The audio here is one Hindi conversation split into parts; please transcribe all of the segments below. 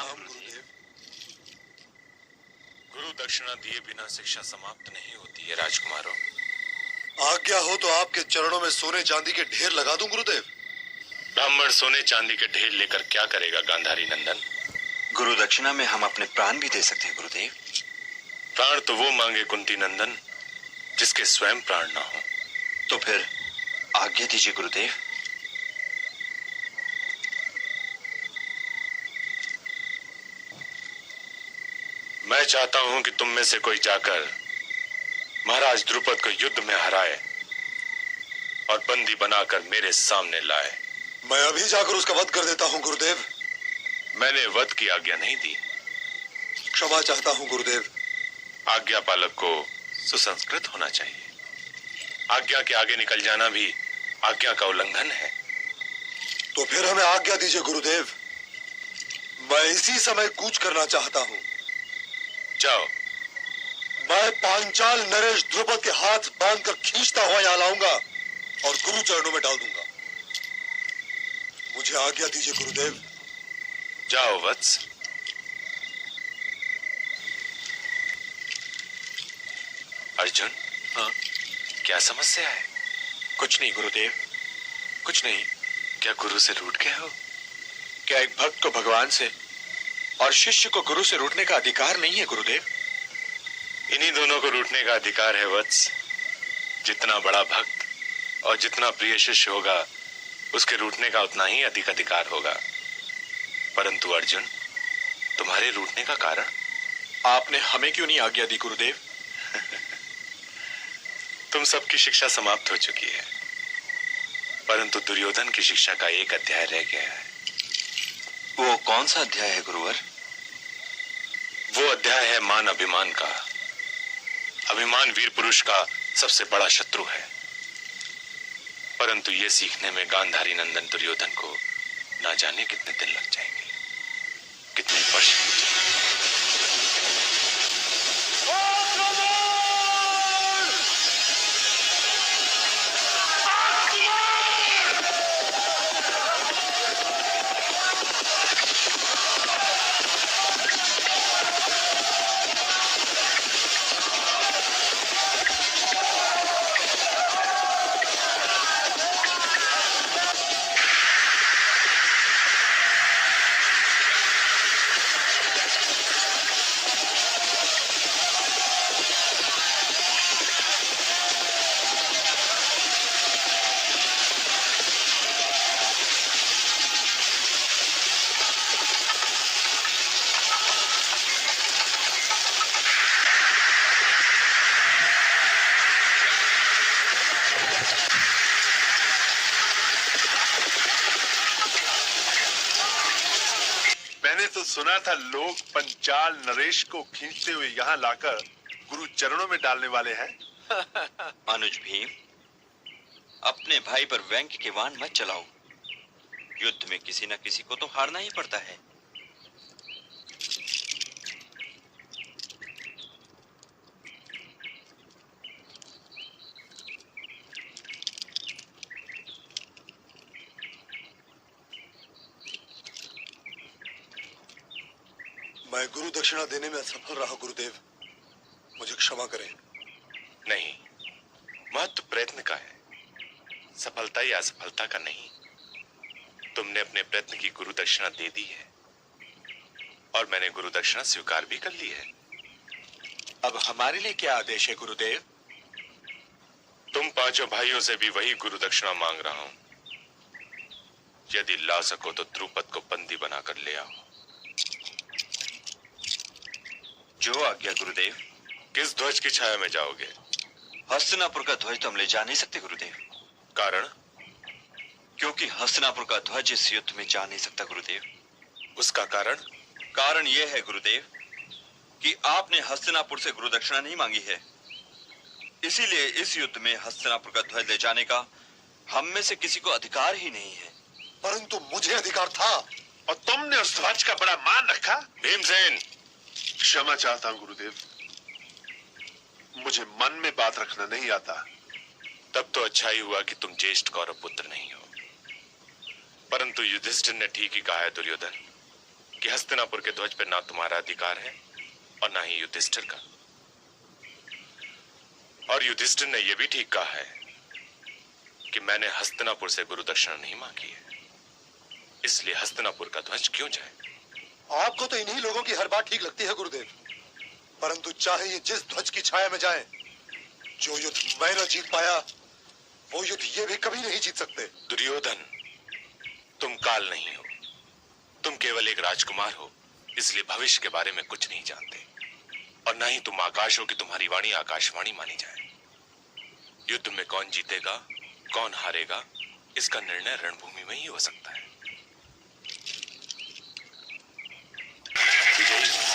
गुरुदेव। गुरु दक्षिणा दिए बिना शिक्षा समाप्त नहीं होती है राजकुमारों। आज्ञा हो तो आपके चरणों में सोने चांदी के ढेर लगा दूं गुरुदेव। ब्राह्मण सोने चांदी के ढेर लेकर क्या करेगा गांधारी नंदन? गुरु दक्षिणा में हम अपने प्राण भी दे सकते हैं गुरुदेव। प्राण तो वो मांगे कुंती नंदन जिसके स्वयं प्राण ना हो। तो फिर आज्ञा दीजिए गुरुदेव। मैं चाहता हूं कि तुम में से कोई जाकर महाराज द्रुपद को युद्ध में हराए और बंदी बनाकर मेरे सामने लाए। मैं अभी जाकर उसका वध कर देता हूं गुरुदेव। मैंने वध की आज्ञा नहीं दी। क्षमा चाहता हूं गुरुदेव। आज्ञा पालक को सुसंस्कृत होना चाहिए। आज्ञा के आगे निकल जाना भी आज्ञा का उल्लंघन है। तो फिर हमें आज्ञा दीजिए गुरुदेव। मैं इसी समय कूच करना चाहता हूं। जाओ। मैं पांचाल नरेश द्रुपद के हाथ बांधकर खींचता हुआ यहां लाऊंगा और गुरु चरणों में डाल दूंगा। मुझे आज्ञा दीजिए गुरुदेव। जाओ वत्स। अर्जुन। हाँ? क्या समस्या है? कुछ नहीं गुरुदेव, कुछ नहीं। क्या गुरु से रूठ गए हो? क्या एक भक्त को भगवान से और शिष्य को गुरु से रूठने का अधिकार नहीं है गुरुदेव? इन्हीं दोनों को रूठने का अधिकार है वत्स। जितना बड़ा भक्त और जितना प्रिय शिष्य होगा उसके रूठने का उतना ही अधिक अधिकार होगा। परंतु अर्जुन, तुम्हारे रूठने का कारण? आपने हमें क्यों नहीं आज्ञा दी गुरुदेव? तुम सबकी शिक्षा समाप्त हो चुकी है, परंतु दुर्योधन की शिक्षा का एक अध्याय रह गया है। वो कौन सा अध्याय है गुरुवर? वो अध्याय है मान अभिमान का। अभिमान वीर पुरुष का सबसे बड़ा शत्रु है। परंतु ये सीखने में गांधारी नंदन दुर्योधन को ना जाने कितने दिन लग जाएंगे, कितने वर्ष लग जाएंगे। सुना था लोग पंचाल नरेश को खींचते हुए यहाँ लाकर गुरु चरणों में डालने वाले हैं। अनुज भीम, अपने भाई पर व्यंग्य के वाण मत चलाओ। युद्ध में किसी न किसी को तो हारना ही पड़ता है। मैं गुरु दक्षिणा देने में असफल रहा गुरुदेव, मुझे क्षमा करें। नहीं, महत्व प्रयत्न का है, सफलता या असफलता का नहीं। तुमने अपने प्रयत्न की गुरु दक्षिणा दे दी है और मैंने गुरु दक्षिणा स्वीकार भी कर ली है। अब हमारे लिए क्या आदेश है गुरुदेव? तुम पांचों भाइयों से भी वही गुरु दक्षिणा मांग रहा हूं। यदि ला सको तो द्रुपद को बंदी बनाकर ले आओ। जो आज्ञा गुरुदेव। किस ध्वज की छाया में जाओगे? हस्तिनापुर का ध्वज तो हम ले जा नहीं सकते गुरुदेव। कारण? क्योंकि हस्तिनापुर का ध्वज इस युद्ध में जा नहीं सकता गुरुदेव। उसका कारण? कारण यह है गुरुदेव कि आपने हस्तिनापुर से गुरु दक्षिणा नहीं मांगी है। इसीलिए इस युद्ध में हस्तिनापुर का ध्वज ले जाने का हम में से किसी को अधिकार ही नहीं है। परंतु मुझे अधिकार था और तुमने उस ध्वज का बड़ा मान रखा। भीमसेन, क्षमा चाहता हूं गुरुदेव, मुझे मन में बात रखना नहीं आता। तब तो अच्छा ही हुआ कि तुम ज्येष्ठ कौरव पुत्र नहीं हो। परंतु युधिष्ठिर ने ठीक ही कहा है दुर्योधन, कि हस्तिनापुर के ध्वज पर ना तुम्हारा अधिकार है और ना ही युधिष्ठिर का। और युधिष्ठिर ने यह भी ठीक कहा है कि मैंने हस्तिनापुर से गुरु दक्षिणा नहीं मांगी है, इसलिए हस्तिनापुर का ध्वज क्यों जाए। आपको तो इन्हीं लोगों की हर बात ठीक लगती है गुरुदेव, परंतु चाहे ये जिस ध्वज की छाया में जाए, जो युद्ध मैं न जीत पाया वो युद्ध ये भी कभी नहीं जीत सकते। दुर्योधन, तुम काल नहीं हो, तुम केवल एक राजकुमार हो, इसलिए भविष्य के बारे में कुछ नहीं जानते। और ना ही तुम आकाश हो कि तुम्हारी वाणी आकाशवाणी मानी जाए। युद्ध में कौन जीतेगा कौन हारेगा, इसका निर्णय रणभूमि में ही हो सकता है। विजयी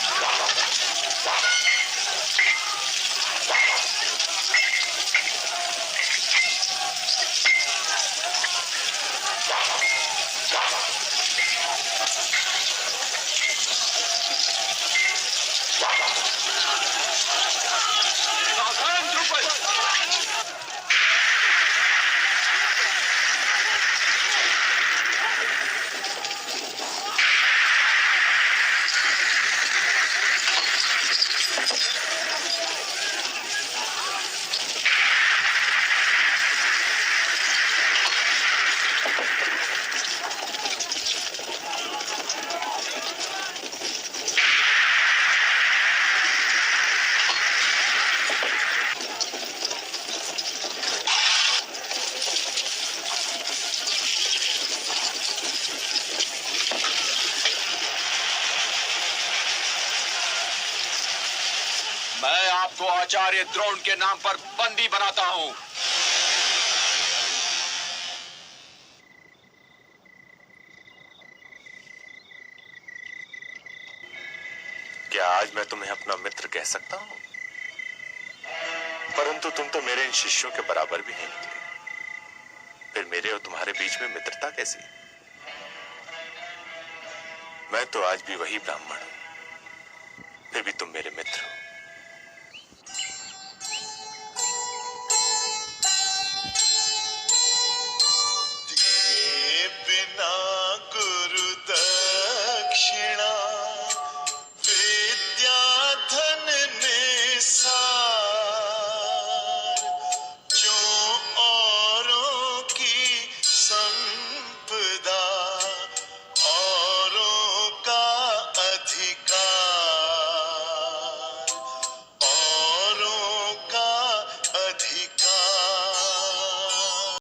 मैं आपको आचार्य द्रोण के नाम पर बंदी बनाता हूं। क्या आज मैं तुम्हें अपना मित्र कह सकता हूं? परंतु तुम तो मेरे इन शिष्यों के बराबर भी नहीं निकले, फिर मेरे और तुम्हारे बीच में मित्रता कैसी? मैं तो आज भी वही ब्राह्मण हूं, फिर भी तुम मेरे मित्र हो।